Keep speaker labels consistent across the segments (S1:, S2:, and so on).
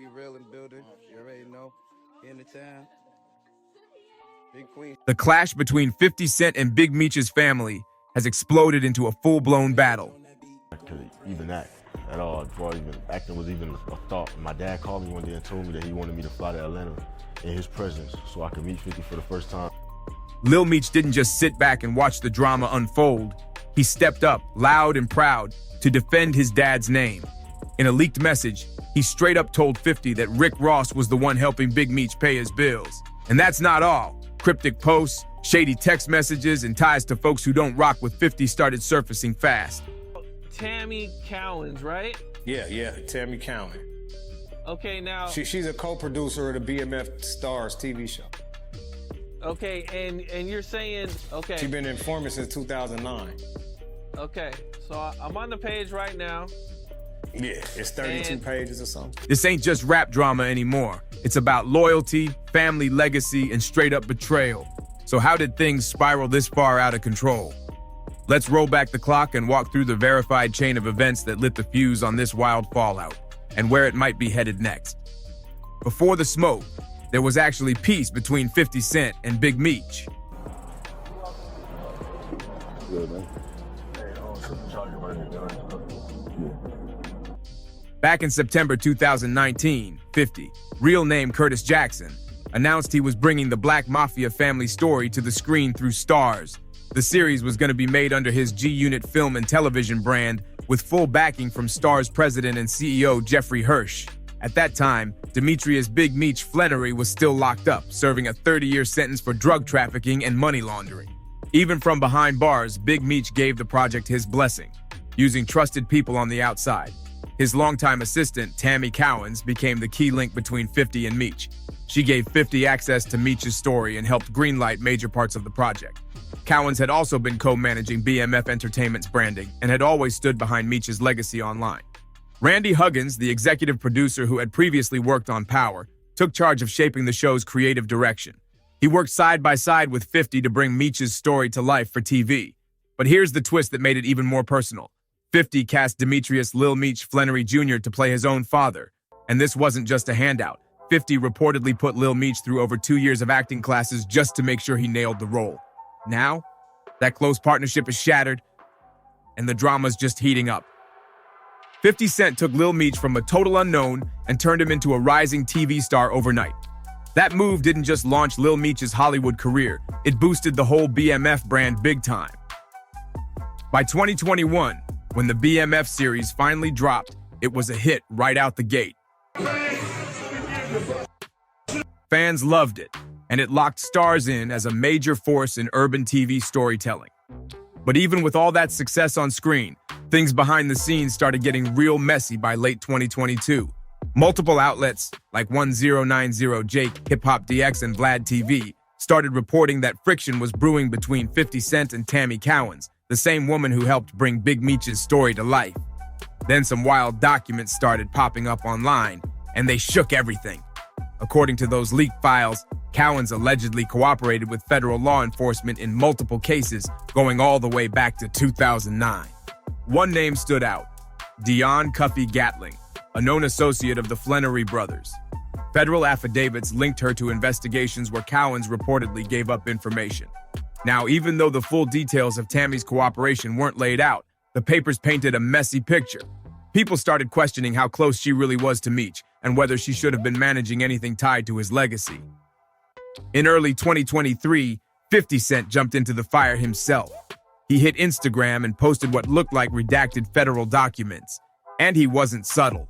S1: be real in the building. You already know. In the town. Big Queen.
S2: The clash between 50 Cent and Big Meech's family has exploded into a full-blown battle.
S3: I could even act at all. Before even acting was even a thought. My dad called me one day and told me that he wanted me to fly to Atlanta in his presence so I could meet 50 for the first time.
S2: Lil Meech didn't just sit back and watch the drama unfold. He stepped up, loud and proud, to defend his dad's name. In a leaked message, he straight up told 50 that Rick Ross was the one helping Big Meech pay his bills. And that's not all. Cryptic posts, shady text messages, and ties to folks who don't rock with 50 started surfacing fast.
S4: Tammy Cowens, right?
S5: Yeah, Tammy Cowan.
S4: Okay, now...
S5: She's a co-producer of the BMF Stars TV show.
S4: Okay, and you're saying, okay.
S5: She's been informant since 2009.
S4: Okay, so I'm on the page right now.
S5: Yeah, it's 32 pages or something.
S2: This ain't just rap drama anymore. It's about loyalty, family legacy, and straight-up betrayal. So how did things spiral this far out of control? Let's roll back the clock and walk through the verified chain of events that lit the fuse on this wild fallout, and where it might be headed next. Before the smoke, there was actually peace between 50 Cent and Big Meech.
S3: Good, man.
S2: Back in September 2019, 50, real name Curtis Jackson, announced he was bringing the Black Mafia family story to the screen through Stars. The series was going to be made under his G-Unit film and television brand, with full backing from Stars president and CEO Jeffrey Hirsch. At that time, Demetrius Big Meech Flannery was still locked up, serving a 30-year sentence for drug trafficking and money laundering. Even from behind bars, Big Meech gave the project his blessing, using trusted people on the outside. His longtime assistant, Tammy Cowens, became the key link between 50 and Meech. She gave 50 access to Meech's story and helped greenlight major parts of the project. Cowens had also been co-managing BMF Entertainment's branding and had always stood behind Meech's legacy online. Randy Huggins, the executive producer who had previously worked on Power, took charge of shaping the show's creative direction. He worked side by side with 50 to bring Meech's story to life for TV. But here's the twist that made it even more personal. 50 cast Demetrius Lil Meech Flannery Jr. to play his own father. And this wasn't just a handout. 50 reportedly put Lil Meech through over 2 years of acting classes just to make sure he nailed the role. Now, that close partnership is shattered, and the drama's just heating up. 50 Cent took Lil Meech from a total unknown and turned him into a rising TV star overnight. That move didn't just launch Lil Meech's Hollywood career, it boosted the whole BMF brand big time. By 2021, when the BMF series finally dropped, it was a hit right out the gate. Fans loved it, and it locked Stars in as a major force in urban TV storytelling. But even with all that success on screen, things behind the scenes started getting real messy by late 2022. Multiple outlets, like 1090 Jake, Hip Hop DX, and Vlad TV, started reporting that friction was brewing between 50 Cent and Tammy Cowens, the same woman who helped bring Big Meech's story to life. Then some wild documents started popping up online, and they shook everything. According to those leaked files, Cowens allegedly cooperated with federal law enforcement in multiple cases, going all the way back to 2009. One name stood out: Dion Cuffy Gatling, a known associate of the Flannery brothers. Federal affidavits linked her to investigations where Cowens reportedly gave up information. Now, even though the full details of Tammy's cooperation weren't laid out, the papers painted a messy picture. People started questioning how close she really was to Meech and whether she should have been managing anything tied to his legacy. In early 2023, 50 Cent jumped into the fire himself. He hit Instagram and posted what looked like redacted federal documents. And he wasn't subtle.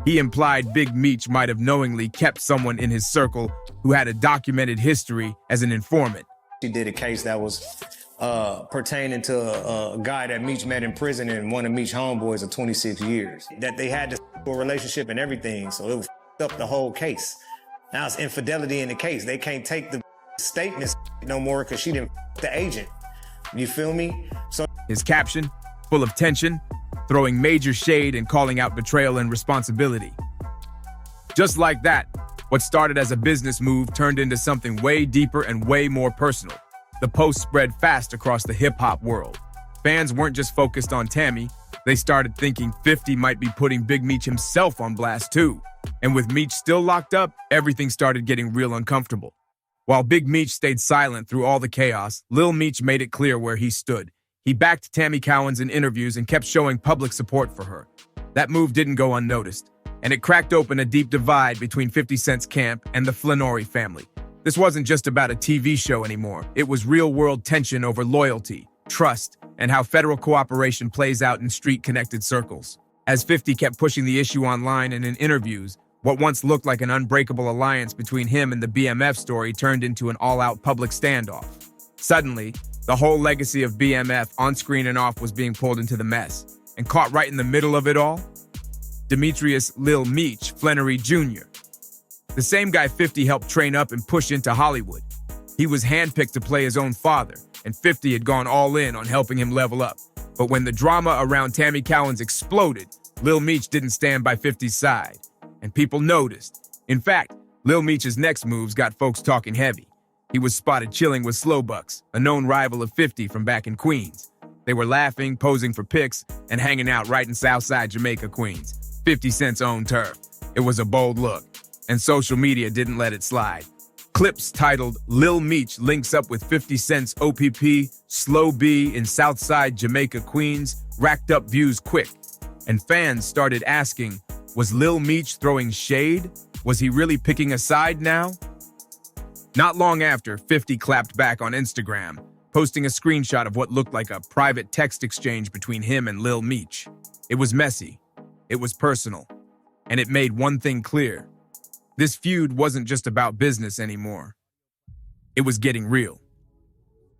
S2: He implied Big Meech might have knowingly kept someone in his circle who had a documented history as an informant.
S5: She did a case that was pertaining to a guy that Meech met in prison and one of Meech's homeboys of 26 years. That they had this relationship and everything, so it was up the whole case. Now it's infidelity in the case. They can't take the statements no more because she didn't the agent. You feel me? So
S2: his caption, full of tension, throwing major shade and calling out betrayal and responsibility. Just like that, what started as a business move turned into something way deeper and way more personal. The post spread fast across the hip-hop world. Fans weren't just focused on Tammy, they started thinking 50 might be putting Big Meech himself on blast too. And with Meech still locked up, everything started getting real uncomfortable. While Big Meech stayed silent through all the chaos, Lil Meech made it clear where he stood. He backed Tammy Cowens in interviews and kept showing public support for her. That move didn't go unnoticed, and it cracked open a deep divide between 50 Cent's camp and the Flannery family. This wasn't just about a TV show anymore. It was real-world tension over loyalty, trust, and how federal cooperation plays out in street-connected circles. As 50 kept pushing the issue online and in interviews, what once looked like an unbreakable alliance between him and the BMF story turned into an all-out public standoff. Suddenly, the whole legacy of BMF, on screen and off, was being pulled into the mess. And caught right in the middle of it all? Demetrius Lil Meech Flannery Jr., the same guy 50 helped train up and push into Hollywood. He was handpicked to play his own father, and 50 had gone all in on helping him level up. But when the drama around Tammy Cowens exploded, Lil Meech didn't stand by 50's side, and people noticed. In fact, Lil Meech's next moves got folks talking heavy. He was spotted chilling with Slowbucks, a known rival of 50 from back in Queens. They were laughing, posing for pics, and hanging out right in Southside Jamaica, Queens, 50 Cent's own turf. It was a bold look, and social media didn't let it slide. Clips titled "Lil Meech links up with 50 Cent's OPP, Slow B in Southside Jamaica, Queens" racked up views quick, and fans started asking, was Lil Meech throwing shade? Was he really picking a side now? Not long after, 50 clapped back on Instagram, posting a screenshot of what looked like a private text exchange between him and Lil Meech. It was messy, it was personal, and it made one thing clear. This feud wasn't just about business anymore. It was getting real.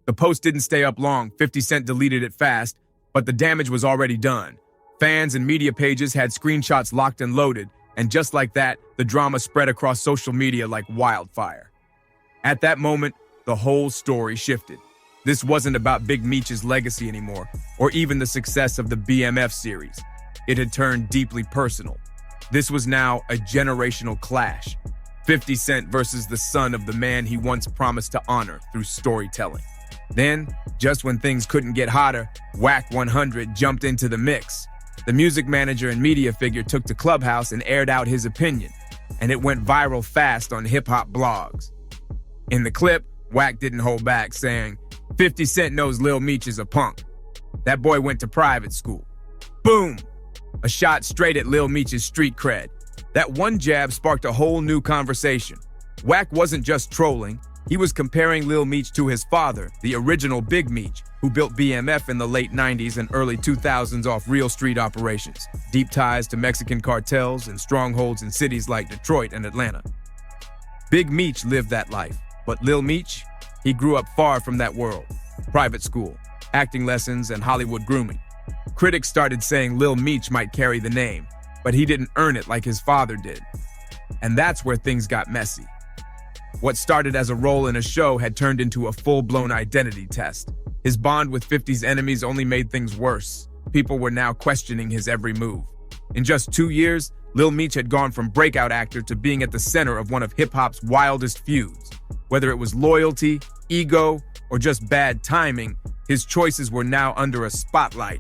S2: The post didn't stay up long, 50 Cent deleted it fast, but the damage was already done. Fans and media pages had screenshots locked and loaded, and just like that, the drama spread across social media like wildfire. At that moment, the whole story shifted. This wasn't about Big Meech's legacy anymore, or even the success of the BMF series. It had turned deeply personal. This was now a generational clash. 50 Cent versus the son of the man he once promised to honor through storytelling. Then, just when things couldn't get hotter, Wack 100 jumped into the mix. The music manager and media figure took to Clubhouse and aired out his opinion, and it went viral fast on hip-hop blogs. In the clip, Wack didn't hold back, saying, 50 Cent knows Lil Meech is a punk. That boy went to private school. Boom! A shot straight at Lil Meech's street cred. That one jab sparked a whole new conversation. Wack wasn't just trolling, he was comparing Lil Meech to his father, the original Big Meech, who built BMF in the late 90s and early 2000s off real street operations, deep ties to Mexican cartels and strongholds in cities like Detroit and Atlanta. Big Meech lived that life, but Lil Meech, he grew up far from that world. Private school, acting lessons, and Hollywood grooming. Critics started saying Lil Meech might carry the name, but he didn't earn it like his father did. And that's where things got messy. What started as a role in a show had turned into a full-blown identity test. His bond with 50's enemies only made things worse. People were now questioning his every move. In just 2 years, Lil Meech had gone from breakout actor to being at the center of one of hip-hop's wildest feuds. Whether it was loyalty, ego, or just bad timing, his choices were now under a spotlight.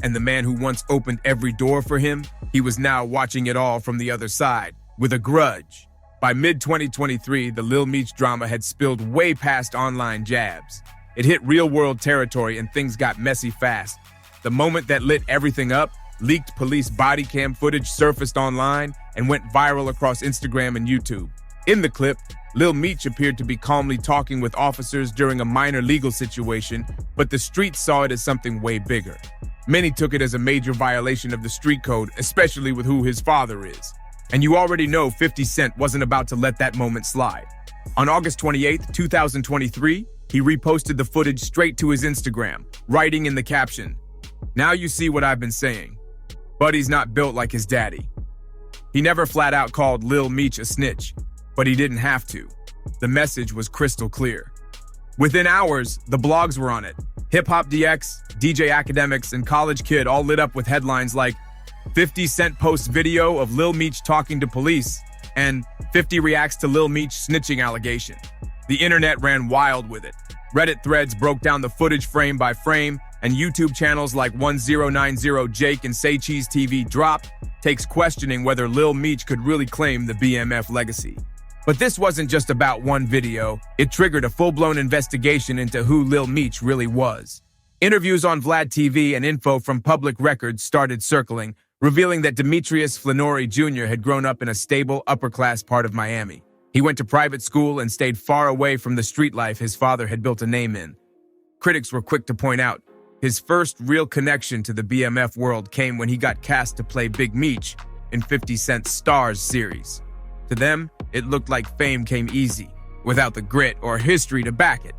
S2: And the man who once opened every door for him, he was now watching it all from the other side, with a grudge. By mid-2023, the Lil Meech drama had spilled way past online jabs. It hit real-world territory and things got messy fast. The moment that lit everything up, leaked police body cam footage surfaced online and went viral across Instagram and YouTube. In the clip, Lil Meech appeared to be calmly talking with officers during a minor legal situation, but the streets saw it as something way bigger. Many took it as a major violation of the street code, especially with who his father is. And you already know 50 Cent wasn't about to let that moment slide. On August 28, 2023, he reposted the footage straight to his Instagram, writing in the caption, "Now you see what I've been saying. Buddy's not built like his daddy." He never flat out called Lil Meech a snitch, but he didn't have to. The message was crystal clear. Within hours, the blogs were on it. Hip Hop DX, DJ Academics, and College Kid all lit up with headlines like 50 Cent posts video of Lil Meech talking to police, and 50 reacts to Lil Meech snitching allegation. The internet ran wild with it. Reddit threads broke down the footage frame by frame, and YouTube channels like 1090 Jake and Say Cheese TV dropped, takes questioning whether Lil Meech could really claim the BMF legacy. But this wasn't just about one video, it triggered a full-blown investigation into who Lil Meech really was. Interviews on Vlad TV and info from public records started circling, revealing that Demetrius Flannery Jr. had grown up in a stable, upper-class part of Miami. He went to private school and stayed far away from the street life his father had built a name in. Critics were quick to point out, his first real connection to the BMF world came when he got cast to play Big Meech in 50 Cent's Stars series. To them, it looked like fame came easy, without the grit or history to back it.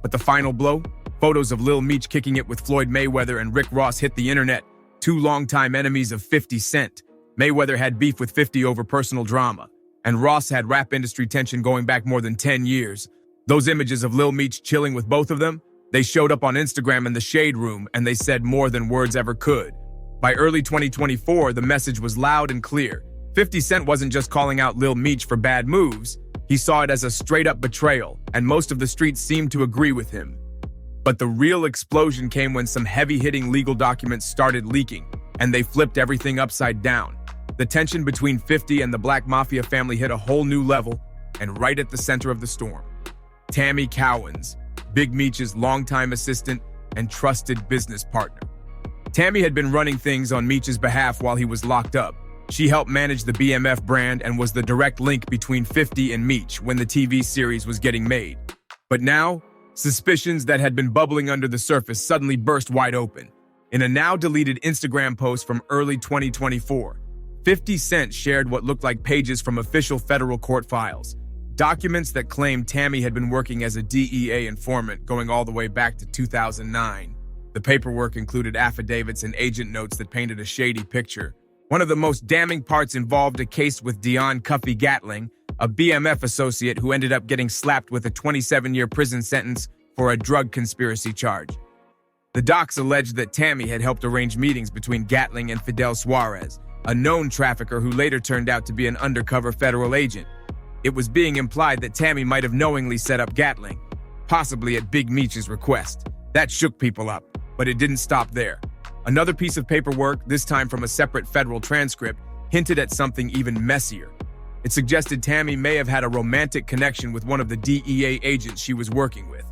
S2: But the final blow? Photos of Lil Meech kicking it with Floyd Mayweather and Rick Ross hit the internet, two longtime enemies of 50 Cent. Mayweather had beef with 50 over personal drama, and Ross had rap industry tension going back more than 10 years. Those images of Lil Meech chilling with both of them, they showed up on Instagram in the Shade Room, and they said more than words ever could. By early 2024, the message was loud and clear. 50 Cent wasn't just calling out Lil Meech for bad moves, he saw it as a straight-up betrayal, and most of the streets seemed to agree with him. But the real explosion came when some heavy-hitting legal documents started leaking, and they flipped everything upside down. The tension between 50 and the Black Mafia family hit a whole new level, and right at the center of the storm, Tammy Cowens, Big Meech's longtime assistant and trusted business partner. Tammy had been running things on Meech's behalf while he was locked up. She helped manage the BMF brand and was the direct link between 50 and Meech when the TV series was getting made. But now, suspicions that had been bubbling under the surface suddenly burst wide open. In a now-deleted Instagram post from early 2024, 50 Cent shared what looked like pages from official federal court files, documents that claimed Tammy had been working as a DEA informant going all the way back to 2009. The paperwork included affidavits and agent notes that painted a shady picture. One of the most damning parts involved a case with Dion Cuffy Gatling, a BMF associate who ended up getting slapped with a 27-year prison sentence for a drug conspiracy charge. The docs alleged that Tammy had helped arrange meetings between Gatling and Fidel Suarez, a known trafficker who later turned out to be an undercover federal agent. It was being implied that Tammy might have knowingly set up Gatling, possibly at Big Meech's request. That shook people up, but it didn't stop there. Another piece of paperwork, this time from a separate federal transcript, hinted at something even messier. It suggested Tammy may have had a romantic connection with one of the DEA agents she was working with.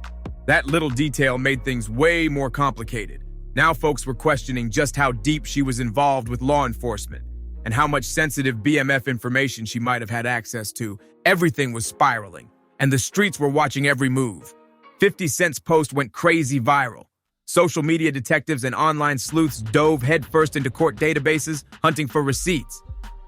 S2: That little detail made things way more complicated. Now folks were questioning just how deep she was involved with law enforcement and how much sensitive BMF information she might have had access to. Everything was spiraling, and the streets were watching every move. 50 Cent's post went crazy viral. Social media detectives and online sleuths dove headfirst into court databases, hunting for receipts.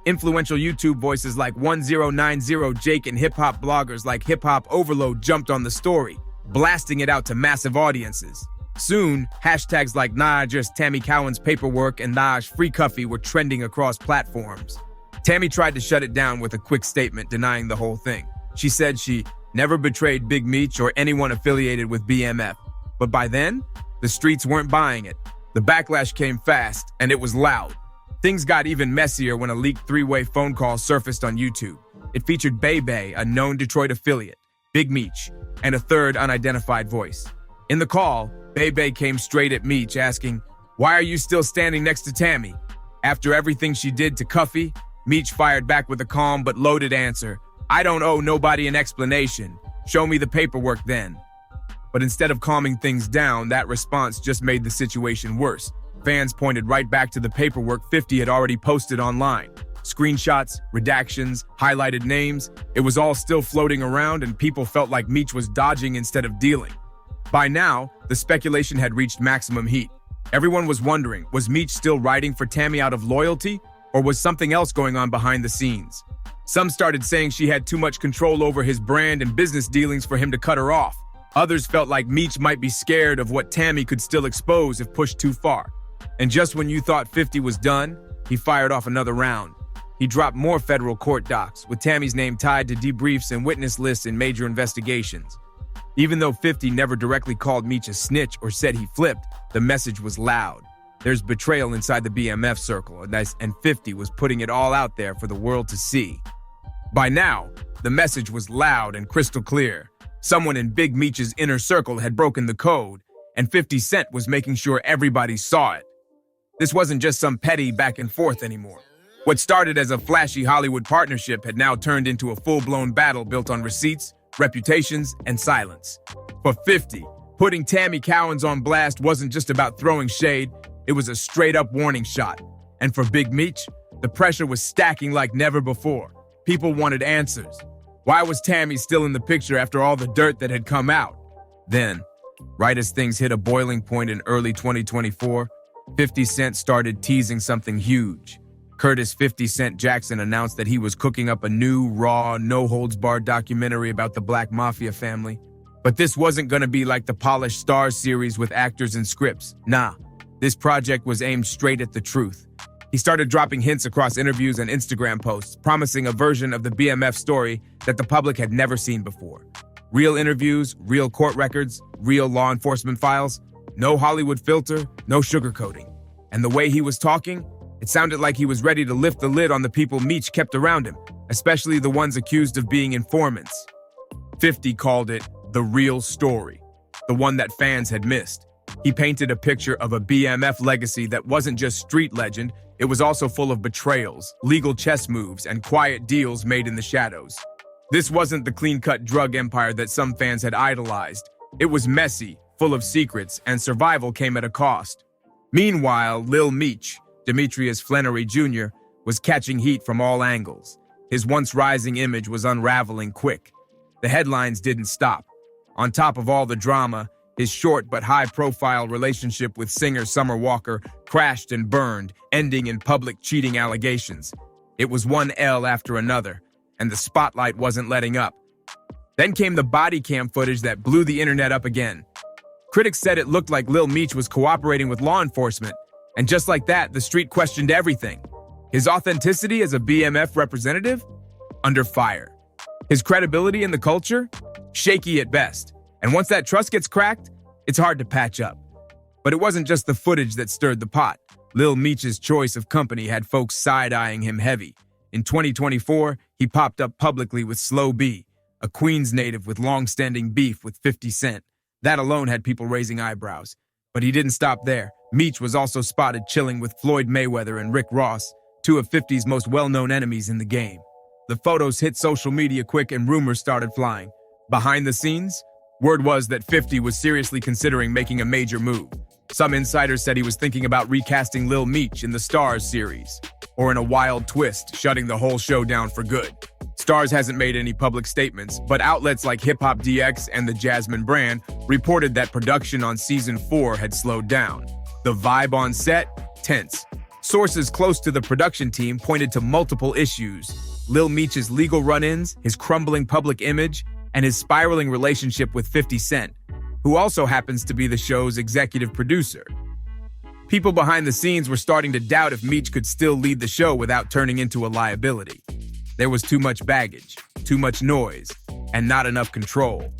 S2: Influential YouTube voices like 1090 Jake and hip-hop bloggers like Hip Hop Overload jumped on the story, blasting it out to massive audiences. Soon, hashtags like Nah just Tammy Cowens paperwork and Nah Free Cuffy were trending across platforms. Tammy tried to shut it down with a quick statement denying the whole thing. She said she never betrayed Big Meech or anyone affiliated with BMF. But by then, the streets weren't buying it. The backlash came fast, and it was loud. Things got even messier when a leaked three-way phone call surfaced on YouTube. It featured Bebe, a known Detroit affiliate, Big Meech, and a third unidentified voice. In the call, Bebe came straight at Meech, asking, "Why are you still standing next to Tammy?" After everything she did to Cuffy, Meech fired back with a calm but loaded answer, "I don't owe nobody an explanation. Show me the paperwork then." But instead of calming things down, that response just made the situation worse. Fans pointed right back to the paperwork 50 had already posted online. Screenshots, redactions, highlighted names, it was all still floating around, and people felt like Meech was dodging instead of dealing. By now, the speculation had reached maximum heat. Everyone was wondering, was Meech still writing for Tammy out of loyalty, or was something else going on behind the scenes? Some started saying she had too much control over his brand and business dealings for him to cut her off. Others felt like Meech might be scared of what Tammy could still expose if pushed too far. And just when you thought 50 was done, he fired off another round. He dropped more federal court docs, with Tammy's name tied to debriefs and witness lists in major investigations. Even though 50 never directly called Meech a snitch or said he flipped, the message was loud. There's betrayal inside the BMF circle, and 50 was putting it all out there for the world to see. By now, the message was loud and crystal clear. Someone in Big Meech's inner circle had broken the code, and 50 Cent was making sure everybody saw it. This wasn't just some petty back and forth anymore. What started as a flashy Hollywood partnership had now turned into a full-blown battle built on receipts, reputations, and silence. For 50, putting Tammy Cowens on blast wasn't just about throwing shade, it was a straight-up warning shot. And for Big Meech, the pressure was stacking like never before. People wanted answers. Why was Tammy still in the picture after all the dirt that had come out? Then, right as things hit a boiling point in early 2024, 50 Cent started teasing something huge. Curtis 50 Cent Jackson announced that he was cooking up a new, raw, no-holds-barred documentary about the Black Mafia family. But this wasn't going to be like the polished Starz series with actors and scripts. Nah, this project was aimed straight at the truth. He started dropping hints across interviews and Instagram posts, promising a version of the BMF story that the public had never seen before. Real interviews, real court records, real law enforcement files, no Hollywood filter, no sugarcoating. And the way he was talking, it sounded like he was ready to lift the lid on the people Meech kept around him, especially the ones accused of being informants. 50 called it the real story, the one that fans had missed. He painted a picture of a BMF legacy that wasn't just street legend, it was also full of betrayals, legal chess moves, and quiet deals made in the shadows. This wasn't the clean-cut drug empire that some fans had idolized. It was messy, full of secrets, and survival came at a cost. Meanwhile, Lil Meech, Demetrius Flannery Jr., was catching heat from all angles. His once rising image was unraveling quick. The headlines didn't stop. On top of all the drama, his short but high-profile relationship with singer Summer Walker crashed and burned, ending in public cheating allegations. It was one L after another, and the spotlight wasn't letting up. Then came the body cam footage that blew the internet up again. Critics said it looked like Lil Meech was cooperating with law enforcement, and just like that, the street questioned everything. His authenticity as a BMF representative? Under fire. His credibility in the culture? Shaky at best. And once that trust gets cracked, it's hard to patch up. But it wasn't just the footage that stirred the pot. Lil Meech's choice of company had folks side-eyeing him heavy. In 2024, he popped up publicly with Slow B, a Queens native with long-standing beef with 50 Cent. That alone had people raising eyebrows. But he didn't stop there. Meech was also spotted chilling with Floyd Mayweather and Rick Ross, two of 50's most well-known enemies in the game. The photos hit social media quick and rumors started flying. Behind the scenes, word was that 50 was seriously considering making a major move. Some insiders said he was thinking about recasting Lil Meech in the Starz series, or in a wild twist, shutting the whole show down for good. Starz hasn't made any public statements, but outlets like Hip Hop DX and the Jasmine brand reported that production on Season 4 had slowed down. The vibe on set? Tense. Sources close to the production team pointed to multiple issues: Lil Meech's legal run-ins, his crumbling public image, and his spiraling relationship with 50 Cent, who also happens to be the show's executive producer. People behind the scenes were starting to doubt if Meech could still lead the show without turning into a liability. There was too much baggage, too much noise, and not enough control.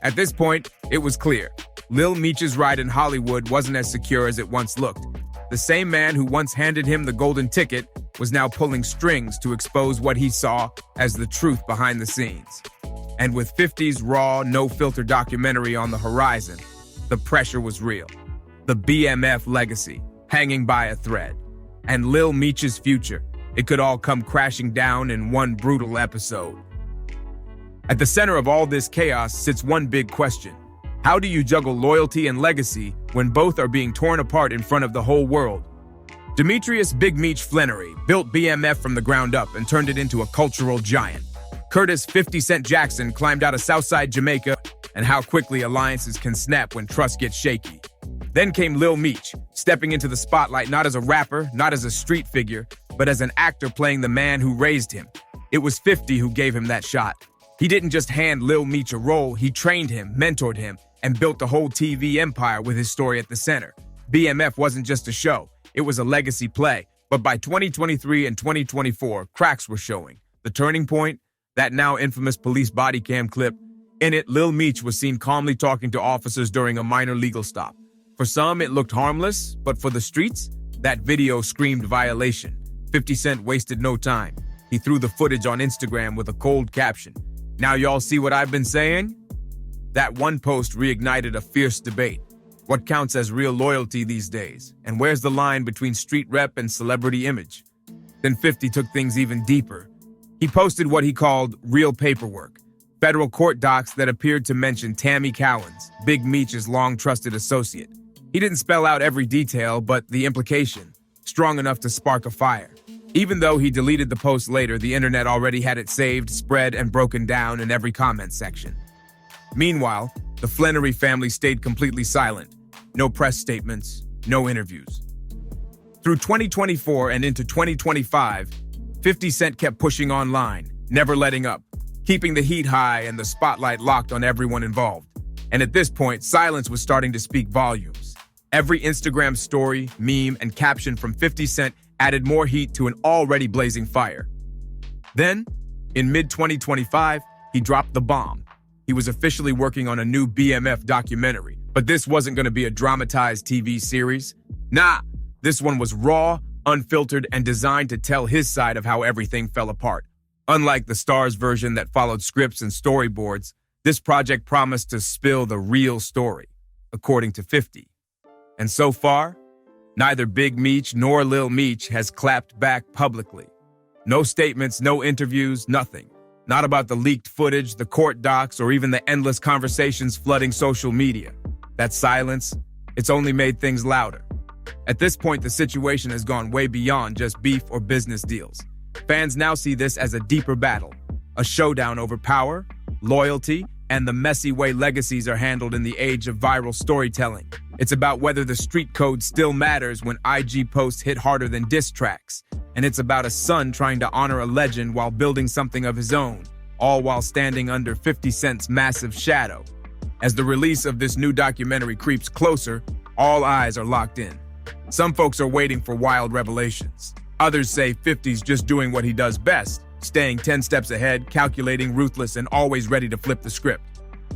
S2: At this point, it was clear. Lil Meech's ride in Hollywood wasn't as secure as it once looked. The same man who once handed him the golden ticket was now pulling strings to expose what he saw as the truth behind the scenes. And with 50's raw, no-filter documentary on the horizon, the pressure was real. The BMF legacy, hanging by a thread. And Lil Meech's future, it could all come crashing down in one brutal episode. At the center of all this chaos sits one big question. How do you juggle loyalty and legacy when both are being torn apart in front of the whole world? Demetrius Big Meech Flannery built BMF from the ground up and turned it into a cultural giant. Curtis 50 Cent Jackson climbed out of Southside Jamaica, and how quickly alliances can snap when trust gets shaky. Then came Lil Meech, stepping into the spotlight not as a rapper, not as a street figure, but as an actor playing the man who raised him. It was 50 who gave him that shot. He didn't just hand Lil Meech a role, he trained him, mentored him, and built a whole TV empire with his story at the center. BMF wasn't just a show, it was a legacy play. But by 2023 and 2024, cracks were showing. The turning point? That now infamous police body cam clip. In it, Lil Meech was seen calmly talking to officers during a minor legal stop. For some, it looked harmless, but for the streets, that video screamed violation. 50 Cent wasted no time. He threw the footage on Instagram with a cold caption. Now y'all see what I've been saying? That one post reignited a fierce debate. What counts as real loyalty these days? And where's the line between street rep and celebrity image? Then 50 took things even deeper. He posted what he called real paperwork, federal court docs that appeared to mention Tammy Cowens, Big Meech's long-trusted associate. He didn't spell out every detail, but the implication, strong enough to spark a fire. Even though he deleted the post later, the internet already had it saved, spread, and broken down in every comment section. Meanwhile, the Flannery family stayed completely silent. No press statements, no interviews. Through 2024 and into 2025, 50 Cent kept pushing online, never letting up, keeping the heat high and the spotlight locked on everyone involved. And at this point, silence was starting to speak volumes. Every Instagram story, meme, and caption from 50 Cent added more heat to an already blazing fire. Then, in mid-2025, he dropped the bomb. He was officially working on a new BMF documentary, but this wasn't going to be a dramatized TV series. Nah, this one was raw, unfiltered, and designed to tell his side of how everything fell apart. Unlike the Stars version that followed scripts and storyboards, this project promised to spill the real story, according to 50. And so far, neither Big Meech nor Lil Meech has clapped back publicly. No statements, no interviews, nothing. Not about the leaked footage, the court docs, or even the endless conversations flooding social media. That silence, it's only made things louder. At this point, the situation has gone way beyond just beef or business deals. Fans now see this as a deeper battle, a showdown over power, loyalty, and the messy way legacies are handled in the age of viral storytelling. It's about whether the street code still matters when IG posts hit harder than diss tracks. And it's about a son trying to honor a legend while building something of his own, all while standing under 50 Cent's massive shadow. As the release of this new documentary creeps closer, all eyes are locked in. Some folks are waiting for wild revelations. Others say 50's just doing what he does best, staying 10 steps ahead, calculating, ruthless, and always ready to flip the script.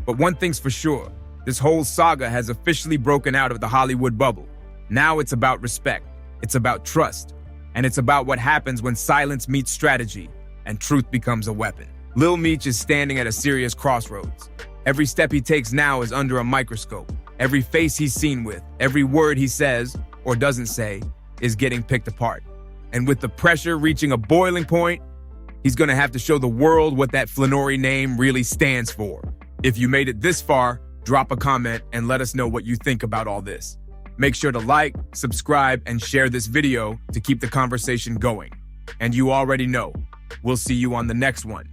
S2: But one thing's for sure, this whole saga has officially broken out of the Hollywood bubble. Now it's about respect, it's about trust, and it's about what happens when silence meets strategy and truth becomes a weapon. Lil Meech is standing at a serious crossroads. Every step he takes now is under a microscope. Every face he's seen with, every word he says or doesn't say is getting picked apart. And with the pressure reaching a boiling point, he's gonna have to show the world what that Flannery name really stands for. If you made it this far, drop a comment and let us know what you think about all this. Make sure to like, subscribe, and share this video to keep the conversation going. And you already know, we'll see you on the next one.